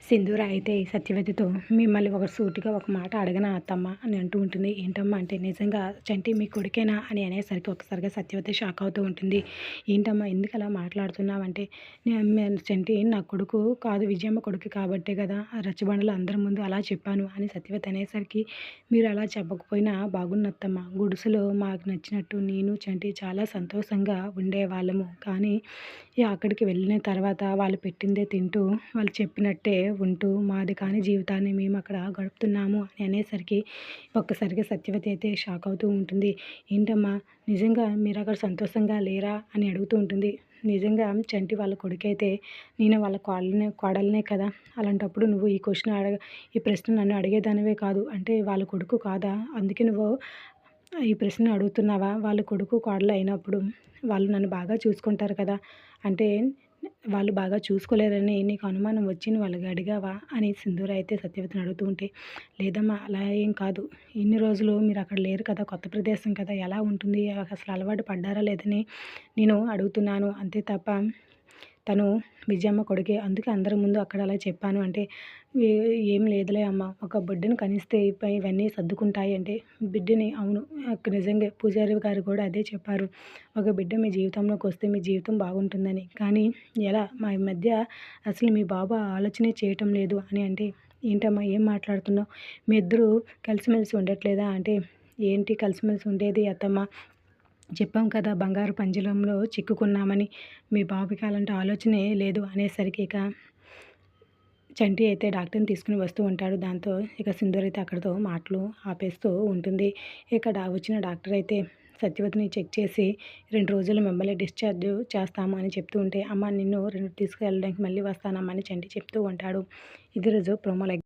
సింధూర అయితే సత్యవతితో మిమ్మల్ని ఒక సూటిగా ఒక మాట అడగనా అత్తమ్మ అని అంటూ ఉంటుంది. ఏంటమ్మా అంటే నిజంగా చంటి మీ కొడుకేనా అని అనేసరికి ఒకసారిగా సత్యవతి షాక్ అవుతూ ఉంటుంది. ఏంటమ్మా ఎందుకు అలా మాట్లాడుతున్నావంటే చంటి నా కొడుకు కాదు, విజయమ్మ కొడుకు కాబట్టే కదా రచ్చబండలు అందరి ముందు అలా చెప్పాను అని సత్యవతి అనేసరికి, మీరు అలా చెప్పకపోయినా బాగున్నత్తమ్మ, గుడిసెలో మాకు నచ్చినట్టు నేను చంటి చాలా సంతోషంగా ఉండేవాళ్ళము. కానీ అక్కడికి వెళ్ళిన తర్వాత వాళ్ళు పెట్టిందే తింటూ వాళ్ళు చెప్పినట్టే ఉంటూ మాది కాని జీవితాన్ని మేము అక్కడ గడుపుతున్నాము అని అనేసరికి ఒక్కసారిగా సత్యవతి అయితే షాక్ అవుతూ ఉంటుంది. ఏంటమ్మా నిజంగా మీరు అక్కడ సంతోషంగా లేరా అని అడుగుతూ ఉంటుంది. నిజంగా చంటి వాళ్ళ కొడుకైతే నేను వాళ్ళ కోడలనే కదా, అలాంటప్పుడు నువ్వు ఈ ప్రశ్న నన్ను అడిగేదానివే కాదు, అంటే వాళ్ళ కొడుకు కాదా, అందుకే నువ్వు ఈ ప్రశ్న అడుగుతున్నావా, వాళ్ళ కొడుకు కోడలు అయినప్పుడు వాళ్ళు నన్ను బాగా చూసుకుంటారు కదా, అంటే వాళ్ళు బాగా చూసుకోలేరని నీకు అనుమానం వచ్చి నువ్వు అలాగ అడిగావా అని సింధూర అయితే సత్యవతిని అడుగుతూ ఉంటే, లేదమ్మా అలా ఏం కాదు, ఇన్ని రోజులు మీరు అక్కడ లేరు కదా, కొత్త ప్రదేశం కదా, ఎలా ఉంటుంది అసలు అలవాటు పడ్డారా లేదని నేను అడుగుతున్నాను అంతే తప్ప తను విజయమ్మ కొడుకే, అందుకే అందరి ముందు అక్కడ అలా చెప్పాను అంటే, ఏం లేదులే అమ్మ, ఒక బిడ్డను కనిస్తే ఇవన్నీ సర్దుకుంటాయి అంటే బిడ్డని అవును నిజంగా పూజారి గారు కూడా అదే చెప్పారు, ఒక బిడ్డ మీ జీవితంలోకి వస్తే మీ జీవితం బాగుంటుందని, కానీ ఎలా మా మధ్య అసలు మీ బాబు ఆలోచనే చేయటం లేదు అని అంటే, ఏంటమ్మా ఏం మాట్లాడుతున్నావు, మీ ఇద్దరు కలిసిమెలిసి ఉండట్లేదా అంటే, ఏంటి కలిసిమెలిసి ఉండేది అత్తమ్మ, చెప్పాం కదా బంగారు పంజరంలో చిక్కుకున్నామని, మీ బాబుకి అలాంటి ఆలోచనే లేదు అనేసరికి ఇక చంటి అయితే డాక్టర్ని తీసుకుని వస్తూ ఉంటాడు. దాంతో ఇక సింధూర్ అయితే అక్కడితో మాటలు ఆపేస్తూ ఉంటుంది. ఇక్కడ వచ్చిన డాక్టర్ అయితే సత్యవతిని చెక్ చేసి 2 రోజులు మిమ్మల్ని డిశ్చార్జ్ చేస్తాము అని చెప్తూ ఉంటే, అమ్మ నిన్ను తీసుకెళ్ళడానికి మళ్ళీ వస్తానమ్మా అని చంటి చెప్తూ ఉంటాడు. ఇది రోజు ప్రోమో